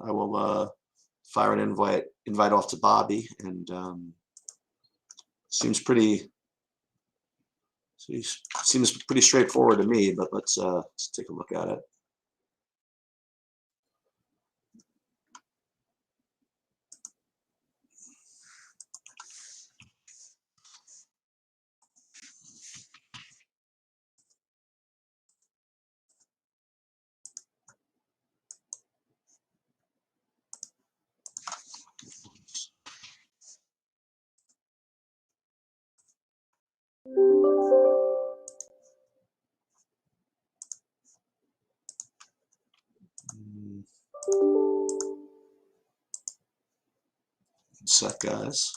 I will fire an invite off to Bobby, and seems pretty straightforward to me. But let's take a look at it. One sec, guys.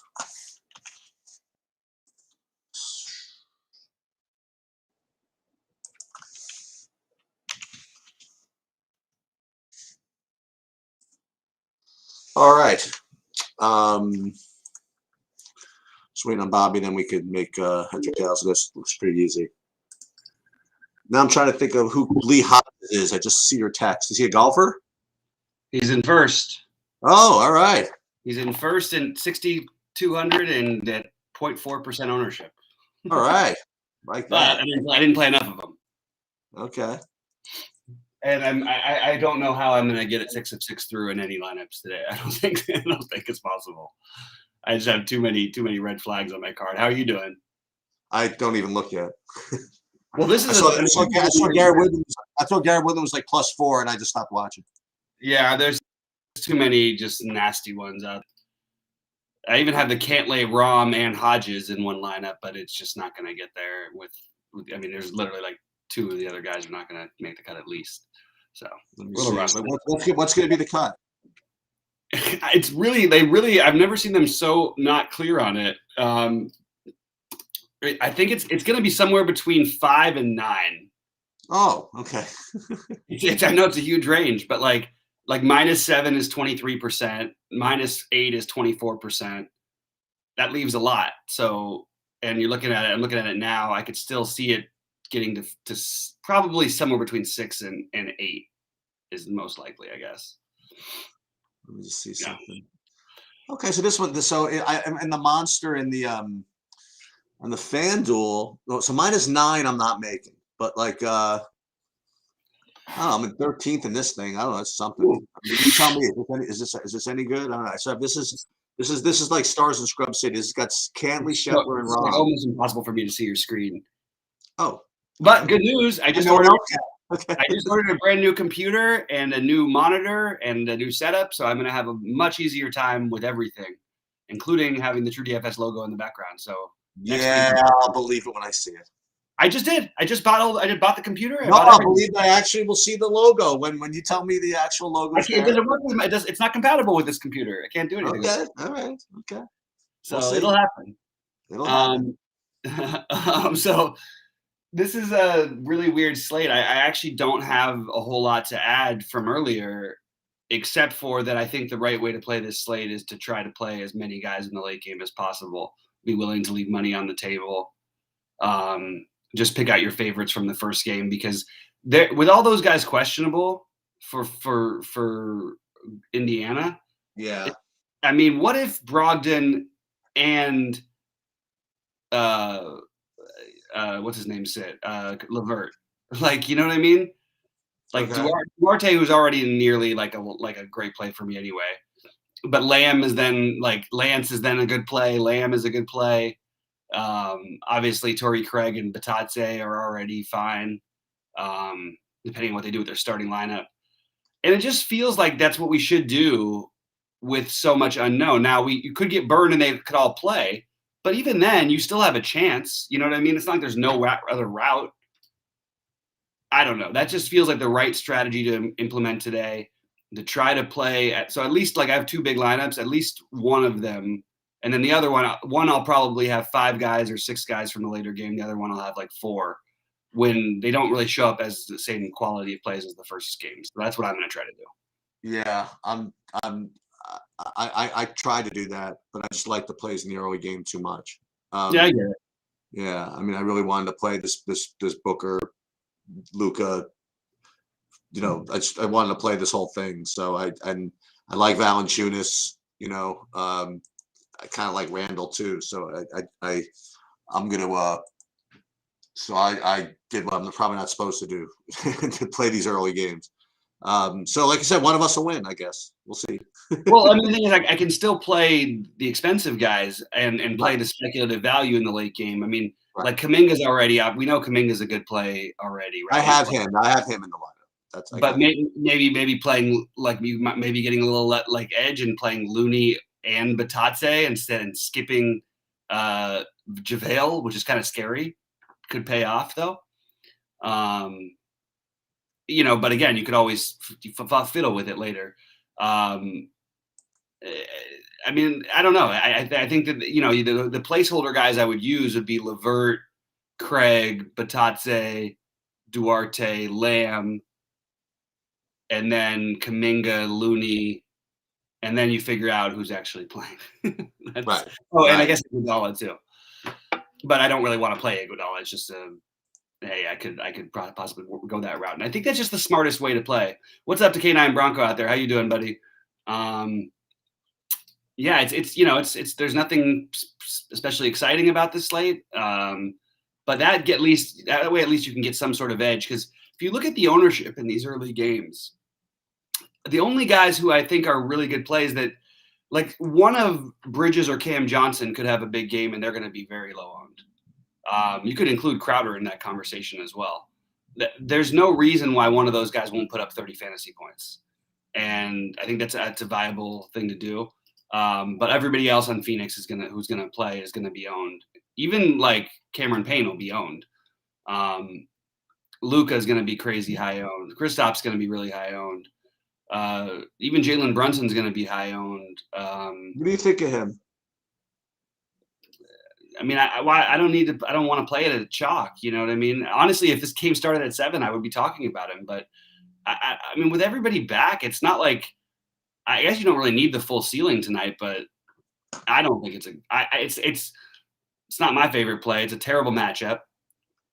All right. Just waiting on Bobby, then we could make Hendrick House. This looks pretty easy. Now I'm trying to think of who Lee Hodges is. I just see your text. Is he a golfer? He's in first. Oh, all right. He's in first in 6,200 and at 0.4% ownership. All right. Like that. I didn't play enough of them. Okay. And I don't know how I'm going to get it 6 of 6 through in any lineups today. I don't think it's possible. I just have too many red flags on my card. How are you doing? I don't even look yet. Well, this is I saw Gary Woodland. I thought Gary Woodland was like +4, and I just stopped watching. Yeah, there's too many just nasty ones out. I even have the Cantlay, Rahm, and Hodges in one lineup, but it's just not going to get there. I mean, there's literally like 2 of the other guys are not going to make the cut at least. So what's going to be the cut? It's really I've never seen them so not clear on it. I think it's going to be somewhere between 5 and 9. Oh, okay. I know it's a huge range, but like -7 is 23%, -8 is 24%. That leaves a lot. So, and I'm looking at it now. I could still see it getting to probably somewhere between 6 and 8 is most likely, I guess. Let me just see something. Okay, so this one, and the monster in the on the FanDuel, so -9 I'm not making, but like I don't know, I'm in 13th in this thing. I don't know, it's something. I mean, you tell me, is this any good? I don't know. So this is like Stars and Scrub City. This has got Cantlay, Scheffler, and Rahm. It's almost impossible for me to see your screen. Oh, but good news! I just ordered a brand new computer and a new monitor and a new setup, so I'm going to have a much easier time with everything, including having the True DFS logo in the background. So yeah, I'll believe it when I see it. I just did. I just bought the computer. No, I believe I actually will see the logo when you tell me the actual logo. It doesn't work with it's not compatible with this computer. I can't do anything. Okay, all right, okay. So it'll happen. It'll happen. So this is a really weird slate. I actually don't have a whole lot to add from earlier, except for that I think the right way to play this slate is to try to play as many guys in the late game as possible. Be willing to leave money on the table. Just pick out your favorites from the first game, because with all those guys questionable for Indiana. Yeah. I mean, what if Brogdon and what's his name sit Levert? Like, you know what I mean? Like Duarte, who's already nearly like a great play for me anyway. But Lance is then a good play. Lamb is a good play. Obviously, Torrey Craig and Batatse are already fine, depending on what they do with their starting lineup. And it just feels like that's what we should do with so much unknown. Now, you could get burned and they could all play, but even then, you still have a chance. You know what I mean? It's not like there's no other route. I don't know. That just feels like the right strategy to implement today, to try to play. So at least, like, I have 2 big lineups, at least one of them. And then the other one I'll probably have 5 guys or 6 guys from the later game. The other one I'll have like 4, when they don't really show up as the same quality of plays as the first game. So that's what I'm going to try to do. Yeah, I try to do that, but I just like the plays in the early game too much. Yeah, I get it. Yeah, I mean, I really wanted to play this Booker, Luka, I wanted to play this whole thing. So I like Valanciunas. I kind of like Randall too. So I'm gonna. So I did what I'm probably not supposed to do to play these early games. So like I said, one of us will win. I guess we'll see. Well, I mean, the thing is, I can still play the expensive guys and play the speculative value in the late game. I mean, like Kuminga's already up. We know Kuminga's a good play already, right? I have him in the lineup. But maybe playing like maybe getting a little like edge and playing Looney and Batatse instead and skipping JaVale, which is kind of scary. Could pay off though. But again, you could always fiddle with it later. I mean, I don't know. I think that the placeholder guys I would use would be LeVert, Craig, Batatse, Duarte, Lamb, and then Kuminga, Looney, and then you figure out who's actually playing. Right. Oh, and I guess Iguodala too. But I don't really want to play Iguodala. It's just hey, I could possibly go that route, and I think that's just the smartest way to play. What's up to K9 Bronco out there? How you doing, buddy? Yeah, it's there's nothing especially exciting about this slate, but that way at least you can get some sort of edge, because if you look at the ownership in these early games, the only guys who I think are really good plays that, like, one of Bridges or Cam Johnson could have a big game and they're going to be very low owned. You could include Crowder in that conversation as well. There's no reason why one of those guys won't put up 30 fantasy points. And I think that's a viable thing to do. But everybody else on Phoenix who's gonna play is gonna be owned. Even like Cameron Payne will be owned. Luka is gonna be crazy high owned. Kristaps gonna be really high owned. Even Jalen Brunson's gonna be high owned. What do you think of him? I mean, I don't want to play it at chalk. You know what I mean? Honestly, if this game started at 7, I would be talking about him. But I mean, with everybody back, it's not like, I guess you don't really need the full ceiling tonight. But I don't think it's not my favorite play. It's a terrible matchup,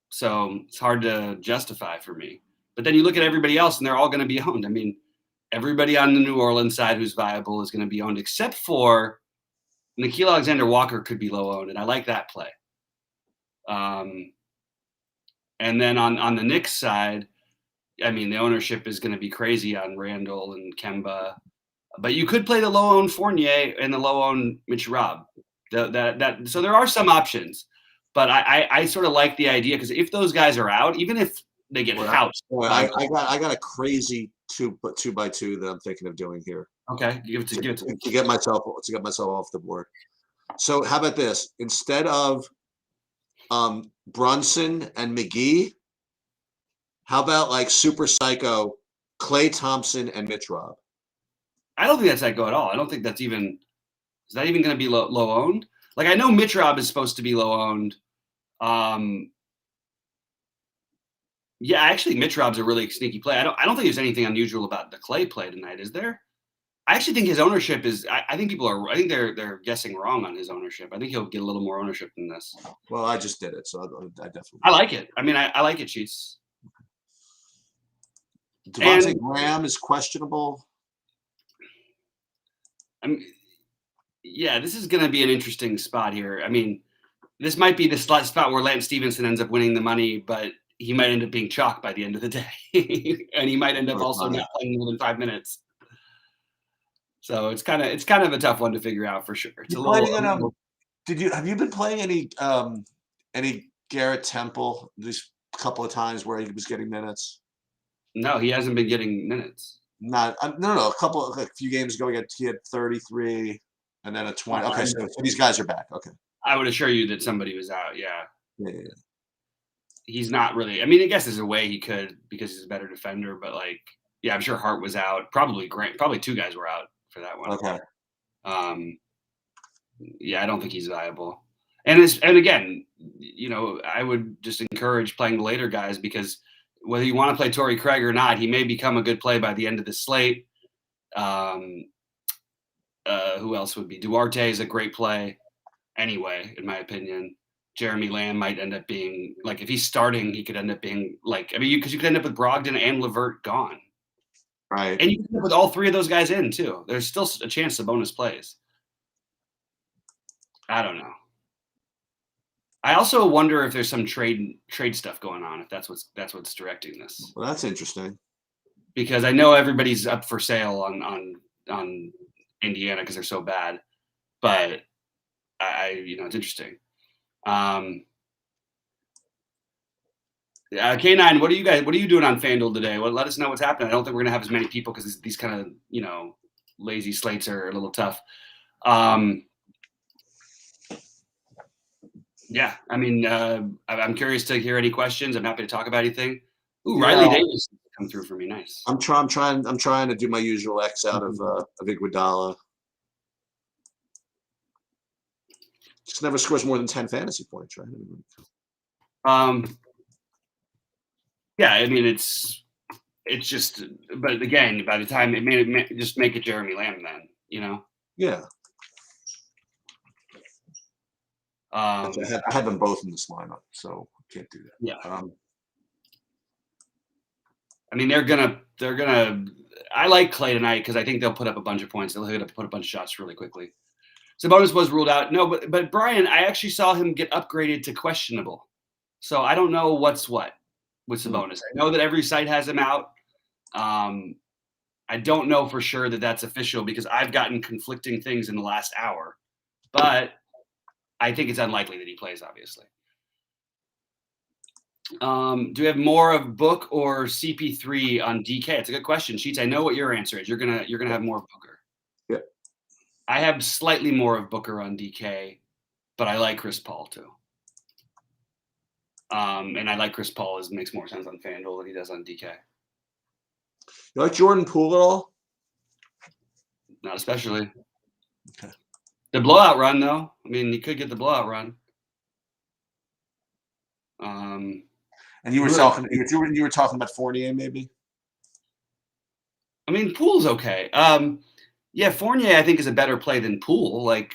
so it's hard to justify for me. But then you look at everybody else, and they're all going to be owned. I mean, everybody on the New Orleans side who's viable is going to be owned, except for Nickeil Alexander-Walker could be low owned, and I like that play. And then on the Knicks side, I mean, the ownership is going to be crazy on Randall and Kemba, but you could play the low owned Fournier and the low owned Mitch Rob. So there are some options, but I sort of like the idea, because if those guys are out, even if they get housed, I got a crazy two by two that I'm thinking of doing here. Okay, give it to get myself off the board. So how about this? Instead of Brunson and McGee, how about like Super Psycho, Klay Thompson and Mitch Rob? I don't think that's psycho at all. I don't think is that even going to be low owned? Like, I know Mitch Rob is supposed to be low owned. Yeah, actually, Mitch Rob's a really sneaky play. I don't think there's anything unusual about the Klay play tonight, is there? I actually think his ownership is. I think they're guessing wrong on his ownership. I think he'll get a little more ownership than this. Well, I just did it, so I definitely. I like it. I mean, I like it, Cheats. Devontae Graham is questionable. I mean, yeah, this is going to be an interesting spot here. I mean, this might be the spot where Lance Stevenson ends up winning the money, but he might end up being chalk by the end of the day, and he might end up also not playing more than 5 minutes. So it's kind of a tough one to figure out for sure. It's have you been playing any Garrett Temple these couple of times where he was getting minutes? No, he hasn't been getting minutes. No. A few games ago, he had 33 and then a 20. Okay, so these guys are back. Okay. I would assure you that somebody was out. Yeah. Yeah. He's not really. I mean, I guess there's a way he could, because he's a better defender. But like, yeah, I'm sure Hart was out. Probably Grant. Probably 2 guys were out for that one. Okay. Yeah, I don't think he's viable. And again, I would just encourage playing the later guys, because whether you want to play Torrey Craig or not, he may become a good play by the end of the slate. Who else would be? Duarte is a great play anyway, in my opinion. Jeremy Lamb might end up being, like, if he's starting, he could end up being like, I mean, because you could end up with Brogdon and LeVert gone. Right. And you can put all three of those guys in too. There's still a chance Sabonis plays. I don't know. I also wonder if there's some trade stuff going on. If that's what's directing this. Well, that's interesting. Because I know everybody's up for sale on Indiana because they're so bad, but it's interesting. K9, what are you doing on FanDuel today? Well, let us know what's happening. I don't think we're gonna have as many people because these kind of lazy slates are a little tough. Yeah, I mean, I'm curious to hear any questions. I'm happy to talk about anything. Ooh, yeah. Riley Davis come through for me. Nice. I'm trying to do my usual X out of Iguodala. Just never scores more than 10 fantasy points, right? Yeah, I mean it's just, but again, by the time just make it Jeremy Lamb then, Yeah. I had them both in this lineup, so I can't do that. Yeah. I mean, they're gonna. I like Clay tonight because I think they'll put up a bunch of points. They'll have to put a bunch of shots really quickly. Sabonis was ruled out. No, but Brian, I actually saw him get upgraded to questionable. So I don't know what's what with Sabonis. I know that every site has him out. I don't know for sure that that's official because I've gotten conflicting things in the last hour, but I think it's unlikely that he plays, obviously. Do we have more of Book or CP3 on DK? It's a good question. Sheets, I know what your answer is. You're gonna have more of Booker. Yeah. I have slightly more of Booker on DK, but I like Chris Paul too. And I like Chris Paul. It makes more sense on FanDuel than he does on DK. You like Jordan Poole at all? Not especially. Okay. The blowout run, though. I mean, he could get the blowout run. And you were talking about Fournier, maybe. I mean, Poole's okay. Yeah, Fournier I think is a better play than Poole. Like,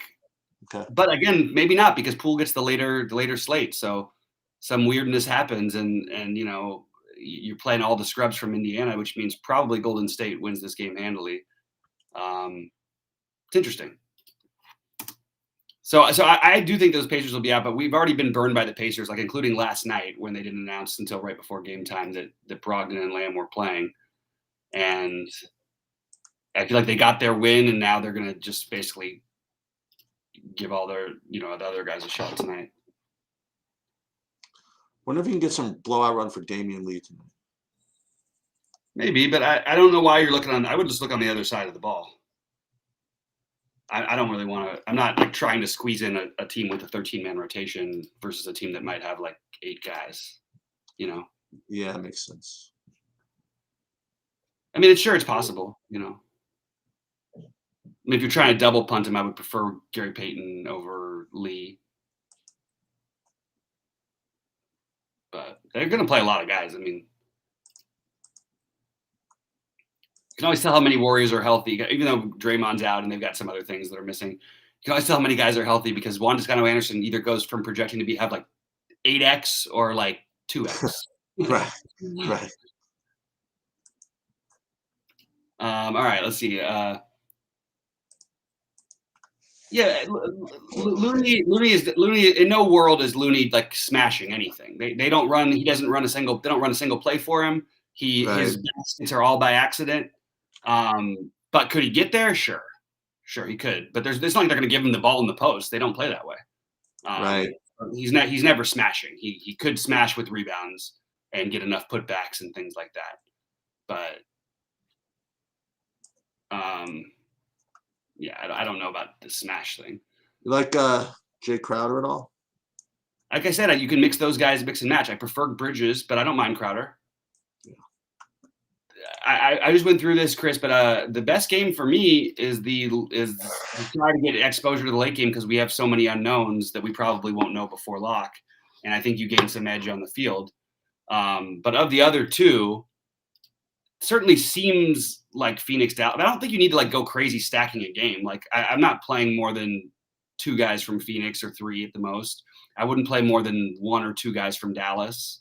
okay. But again, maybe not because Poole gets the later slate. So some weirdness happens, and you're playing all the scrubs from Indiana, which means probably Golden State wins this game handily. It's interesting. So I do think those Pacers will be out, but we've already been burned by the Pacers, like including last night when they didn't announce until right before game time that Brogdon and Lamb were playing. And I feel like they got their win, and now they're going to just basically give all their, the other guys a shot tonight. Wonder if you can get some blowout run for Damian Lee tonight. Maybe, but I don't know why you're looking on. I would just look on the other side of the ball. I don't really want to. I'm not like trying to squeeze in a team with a 13-man rotation versus a team that might have like 8 guys. Yeah, that makes sense. I mean, it's possible. I mean, if you're trying to double punt him, I would prefer Gary Payton over Lee. But they're going to play a lot of guys. I mean, you can always tell how many Warriors are healthy, even though Draymond's out and they've got some other things that are missing. You can always tell how many guys are healthy because Juan Toscano-Anderson either goes from projecting to have like 8x or like 2x. Right. All right, let's see. Looney in no world is Looney like smashing anything. They don't run. He doesn't run a single. They don't run a single play for him. His baskets are all by accident. But could he get there? Sure he could. But it's not like they're going to give him the ball in the post. They don't play that way. Right. He's never smashing. He could smash with rebounds and get enough putbacks and things like that. But yeah, I don't know about the smash thing. You like Jay Crowder at all? Like I said, you can mix those guys, mix and match. I prefer Bridges, but I don't mind Crowder. Yeah. I just went through this, Chris, but the best game for me is try to get exposure to the late game because we have so many unknowns that we probably won't know before lock, and I think you gain some edge on the field. But of the other two, certainly seems like Phoenix Dallas. I don't think you need to like go crazy stacking a game. Like I'm not playing more than 2 guys from Phoenix or 3 at the most. I wouldn't play more than 1 or 2 guys from Dallas.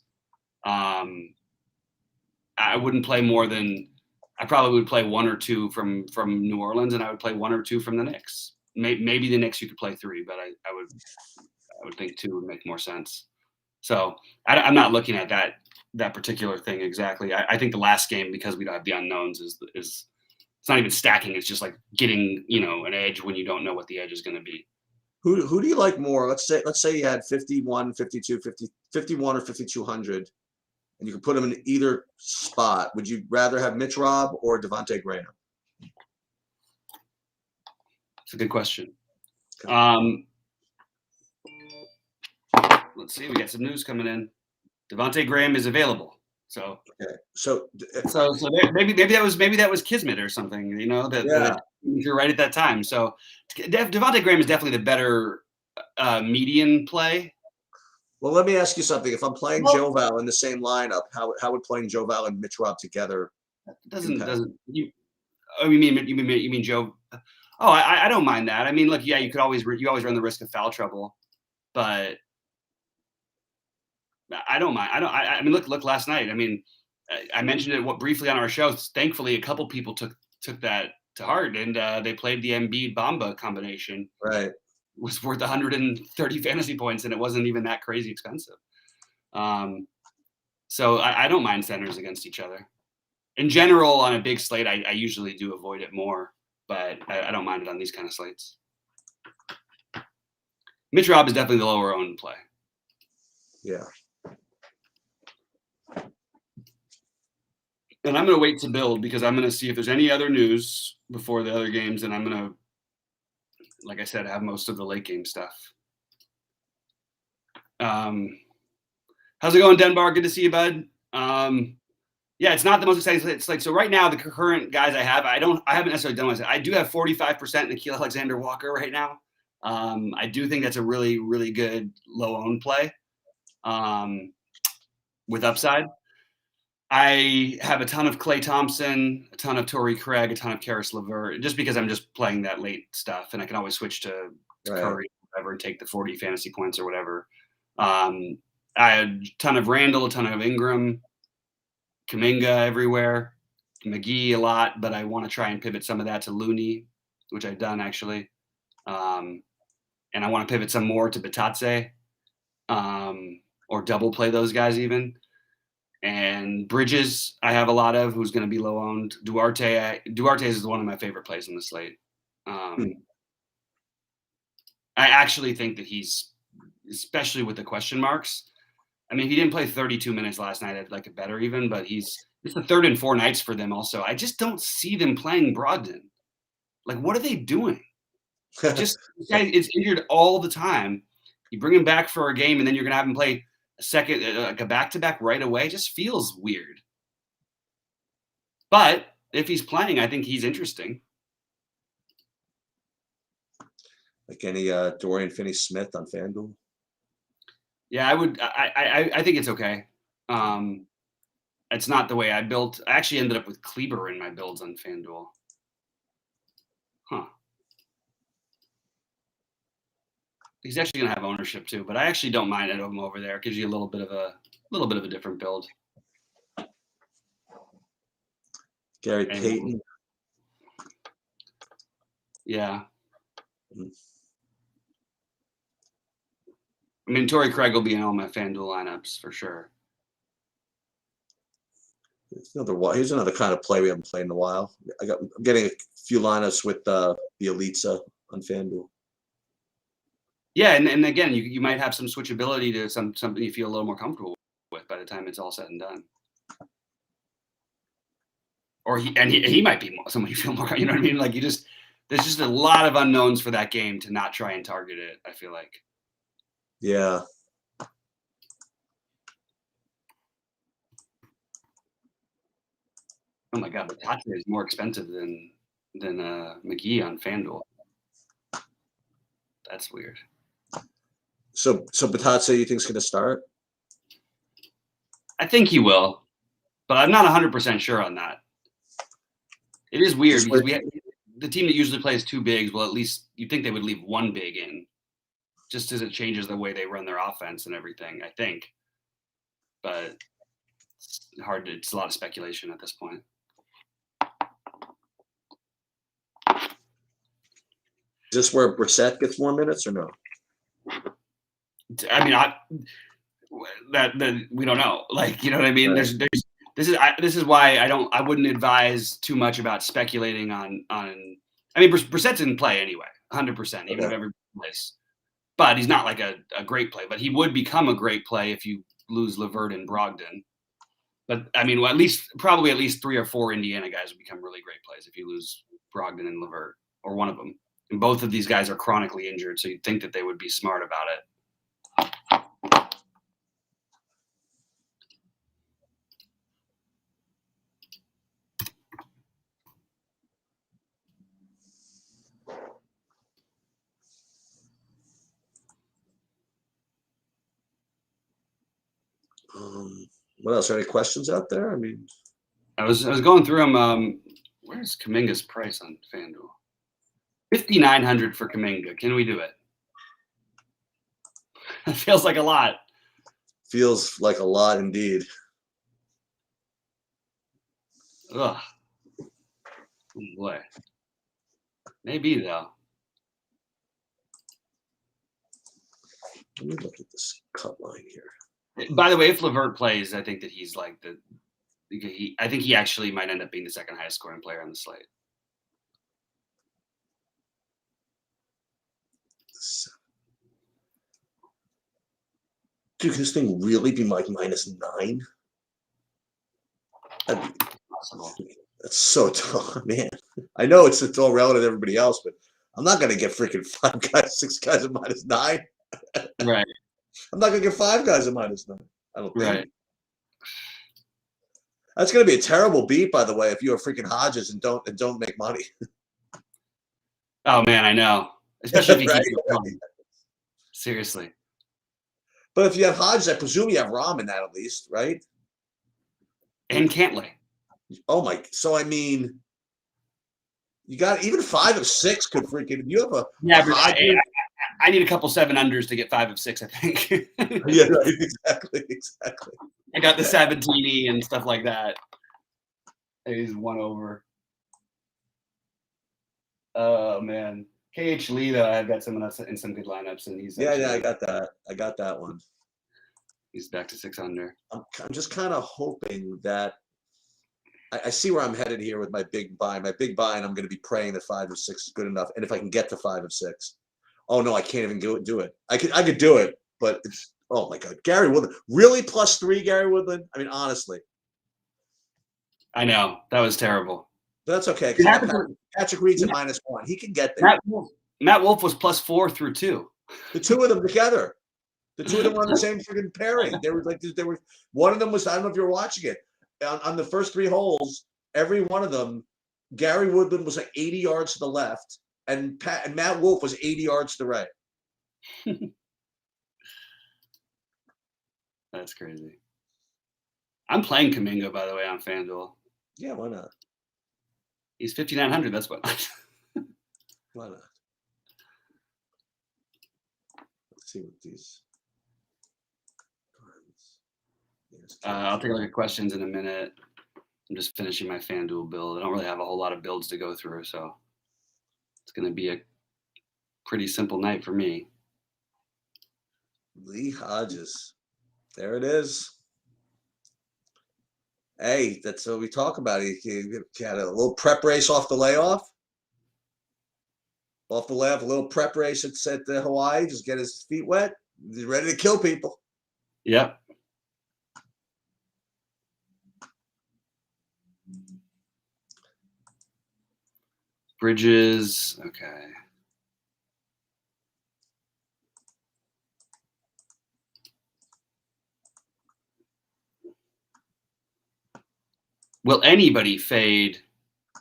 I wouldn't play more than I probably would play 1 or 2 from New Orleans, and I would play 1 or 2 from the Knicks. Maybe the Knicks you could play 3, but I would think 2 would make more sense. So I'm not looking at that particular thing exactly. I think the last game, because we don't have the unknowns, is it's not even stacking. It's just like getting an edge when you don't know what the edge is going to be. Who do you like more? Let's say you had 51, 52, 50, 51 or 5,200, and you could put them in either spot. Would you rather have Mitch Robb or Devontae Graham? It's a good question. Okay. Let's see. We got some news coming in. Devontae Graham is available. So Okay. So maybe that was kismet or something. That you're right at that time. So Devontae Graham is definitely the better median play. Well, let me ask you something. If I'm playing Joe Val in the same lineup, how would playing Joe Val and Mitch Robb together? You mean Joe? Oh, I don't mind that. I mean, look, yeah, you always run the risk of foul trouble, but I don't mind. I mean, look last night. I mean, I mentioned it briefly on our show. Thankfully, a couple people took that to heart, and they played the Embiid Bamba combination. Right. It was worth 130 fantasy points, and it wasn't even that crazy expensive. So I don't mind centers against each other. In general, on a big slate, I usually do avoid it more, but I don't mind it on these kind of slates. Mitch Robb is definitely the lower owned play. Yeah. And I'm going to wait to build because I'm going to see if there's any other news before the other games. And I'm going to, like I said, have most of the late game stuff. How's it going, Denbar? Good to see you, bud. Yeah, it's not the most exciting. It's like, so right now, the current guys I have, I haven't necessarily done myself. I do have 45% Nickeil Alexander-Walker right now. I do think that's a really, really good low owned play with upside. I have a ton of Klay Thompson, a ton of Torrey Craig, a ton of Karis LeVert, just because I'm just playing that late stuff, and I can always switch to Curry or whatever and take the 40 fantasy points or whatever. I had a ton of Randall, a ton of Ingram, Kuminga everywhere, McGee a lot, but I want to try and pivot some of that to Looney, which I've done actually. And I want to pivot some more to Bitadze, or double play those guys even. And Bridges, I have a lot of, who's going to be low owned. Duarte is one of my favorite plays in the slate. I actually think that he's, especially with the question marks. I mean, he didn't play 32 minutes last night. I'd like it better even, but it's the 3rd and 4 nights for them also. I just don't see them playing Brogdon. Like, what are they doing? This guy is injured all the time. You bring him back for a game, and then you're going to have him play a second, like a back-to-back right away. It just feels weird. But if he's playing, I think he's interesting. Like any Dorian Finney-Smith on FanDuel? Yeah, I would. I think it's okay. It's not the way I built. I actually ended up with Kleber in my builds on FanDuel. Huh. He's actually going to have ownership too, but I actually don't mind it of him over there. It gives you a little bit of a different build. Gary Payton. Yeah. I mean, Torrey Craig will be in all my FanDuel lineups for sure. Here's another kind of play we haven't played in a while. I'm getting a few lineups with Bielitsa on FanDuel. Yeah, and again, you might have some switchability to something you feel a little more comfortable with by the time it's all said and done. Or he might be someone you feel more, you know what I mean? Like there's just a lot of unknowns for that game to not try and target it, I feel like. Yeah. Oh my God, Bitadze is more expensive than McGee on FanDuel. That's weird. So Bitadze, you think is going to start? I think he will, but I'm not 100% sure on that. It is weird because the team that usually plays 2 bigs, well, at least you think they would leave 1 big in, just as it changes the way they run their offense and everything, I think. But it's a lot of speculation at this point. this where Brissett gets more minutes or no? I mean, that we don't know. Like, you know what I mean? Right. This is why I wouldn't advise too much about speculating on. I mean, Brissett's in play anyway, 100%, even if everybody plays. But he's not like a great play. But he would become a great play if you lose LeVert and Brogdon. But I mean, well, probably at least 3 or 4 Indiana guys would become really great plays if you lose Brogdon and LeVert, or one of them. And both of these guys are chronically injured, so you'd think that they would be smart about it. What else? Are there any questions out there? I mean, I was going through them. Where's Kuminga's price on FanDuel? 5,900 for Kuminga. Can we do it? It feels like a lot. feels like a lot indeed. Ugh. Oh boy. Maybe though. Let me look at this cut line here. By the way, if LeVert plays, I think that he's like I think he actually might end up being the second highest scoring player on the slate. Dude, can this thing really be like -9? Possible. That's so tough, man. I know it's all relative to everybody else, but I'm not gonna get freaking 5 guys, 6 guys at -9. Right. I'm not gonna get 5 guys at -9. I don't think. Right. That's gonna be a terrible beat, by the way, if you're freaking Hodges and don't make money. Oh man, I know. Especially if he Right? keeps it going. Seriously. But if you have Hodges, I presume you have Rom in that at least, right? And Cantlay. Oh my! So I mean, you got even 5 of 6 could freaking. You have a I need a couple 7-unders to get 5 of 6. I think. Yeah, right, exactly. I got the Sabatini and stuff like that. He's 1 over. Oh man, KH Lee though, I've got someone else in some good lineups, and he's Yeah, I got that. I got that one. He's back to 6 under. I'm just kind of hoping that I see where I'm headed here with my big buy. My big buy, and I'm going to be praying that 5 of 6 is good enough. And if I can get to 5 of 6, oh no, I can't even do it. I could do it, but it's, oh my God, Gary Woodland, really +3, Gary Woodland. I mean, honestly, I know that was terrible. but that's okay. Patrick Reed's at -1. He can get there. Matt Wolf was +4 through 2. The two of them together. The two of them were on the same freaking pairing. They were one of them was, I don't know if you're watching it. On the first 3 holes, every one of them, Gary Woodland was like 80 yards to the left, and Matt Wolf was 80 yards to the right. That's crazy. I'm playing Kuminga, by the way, on FanDuel. Yeah, why not? He's 5,900. That's what. Why not? Let's see what these. I'll take a look at questions in a minute. I'm just finishing my FanDuel build. I don't really have a whole lot of builds to go through, so it's going to be a pretty simple night for me. Lee Hodges. There it is. Hey, that's what we talk about. He had a little prep race off the layoff. Off the layoff, a little prep race at Hawaii. Just get his feet wet. He's ready to kill people. Yep. Bridges. Okay. Will anybody fade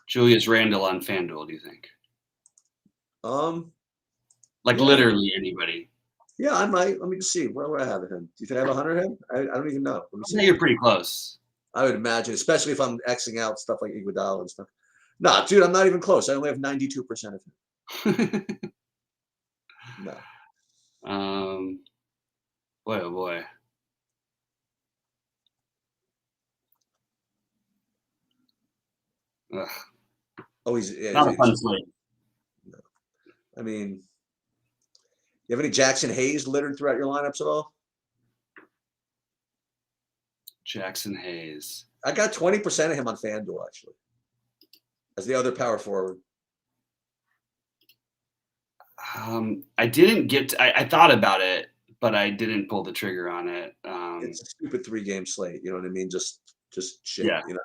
Julius Randle on FanDuel, do you think? Like yeah. Literally anybody. Yeah, I might. Let me just see. Where I have him? Do you think I have 100 him? I don't even know. Let me see. You're pretty close. I would imagine, especially if I'm Xing out stuff like Iguodala and stuff. Nah, dude, I'm not even close. I only have 92% of him. No. Boy, oh boy. Ugh. Oh, he's not a fun slate. No. I mean, you have any Jackson Hayes littered throughout your lineups at all? Jackson Hayes. I got 20% of him on FanDuel actually, as the other power forward. I didn't get. I thought about it, but I didn't pull the trigger on it. It's a stupid 3-game slate. You know what I mean? Just shit. Yeah. You know?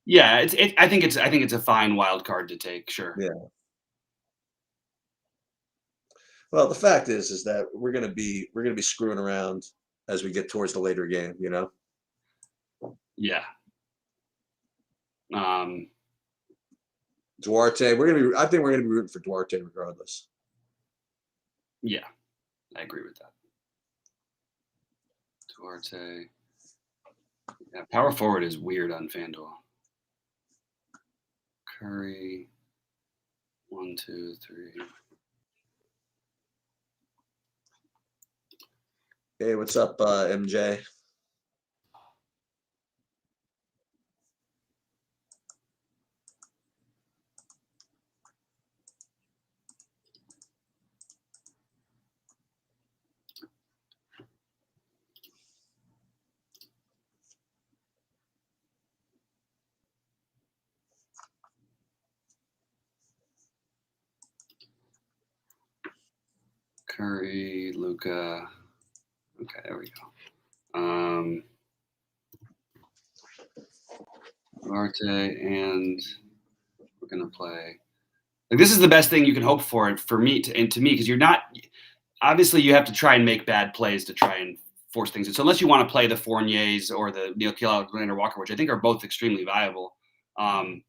Yeah, I think it's a fine wild card to take. Sure. Yeah. Well, the fact is that we're gonna be screwing around as we get towards the later game. You know. Yeah. Duarte, I think we're gonna be rooting for Duarte regardless. Yeah, I agree with that. Duarte. Yeah, power forward is weird on FanDuel. Curry. 1, 2, 3. Hey, what's up, MJ? Curry, Luka. Okay, there we go. Duarte, and we're gonna play. Like, this is the best thing you can hope for me because you're not. Obviously, you have to try and make bad plays to try and force things in. So unless you want to play the Fourniers or the Nikhil Alexander-Walker, which I think are both extremely viable, I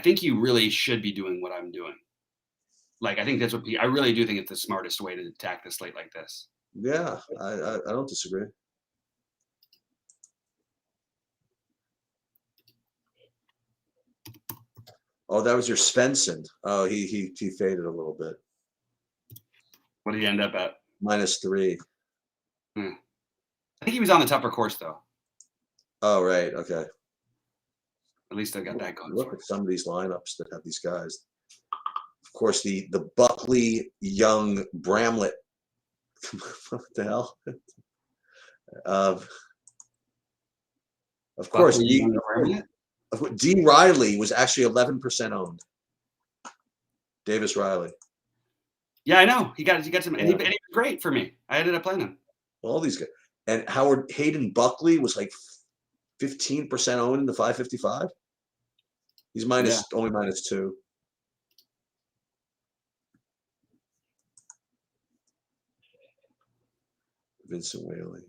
think you really should be doing what I'm doing. Like, I think that's what I really do think it's the smartest way to attack the slate like this. Yeah, I don't disagree. Oh, that was your Svensson. Oh, he faded a little bit. What did he end up at? -3. I think he was on the tougher course though. Oh, right. Okay. At least I got that going. Look at some of these lineups that have these guys. Of course, the Buckley, Young, Bramlett. What the hell? Of course, Buckley, D. Riley was actually 11% owned. Davis Riley. Yeah, I know. He got some, and he was great for me. I ended up playing him. All these guys. And Howard Hayden Buckley was like 15% owned in the 555. He's only -2. Vincent Whaley.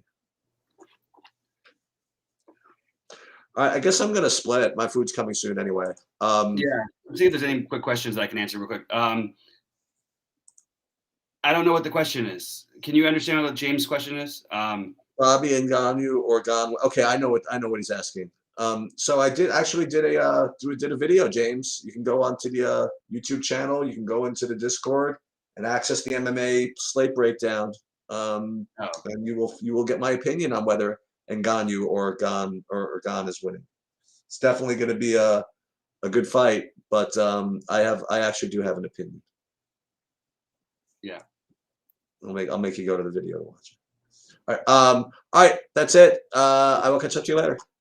All right, I guess I'm gonna split it. My food's coming soon anyway. Yeah. Let's see if there's any quick questions that I can answer real quick. I don't know what the question is. Can you understand what James' question is? Bobby Ngannou or Gon. Okay, I know what he's asking. So I did a video, James. You can go onto the YouTube channel. You can go into the Discord and access the MMA slate breakdown. And you will get my opinion on whether Ngannou or Gon is winning. It's definitely going to be a good fight, but I actually do have an opinion. Yeah, I'll make you go to the video to watch it. All right, that's it. I will catch up to you later.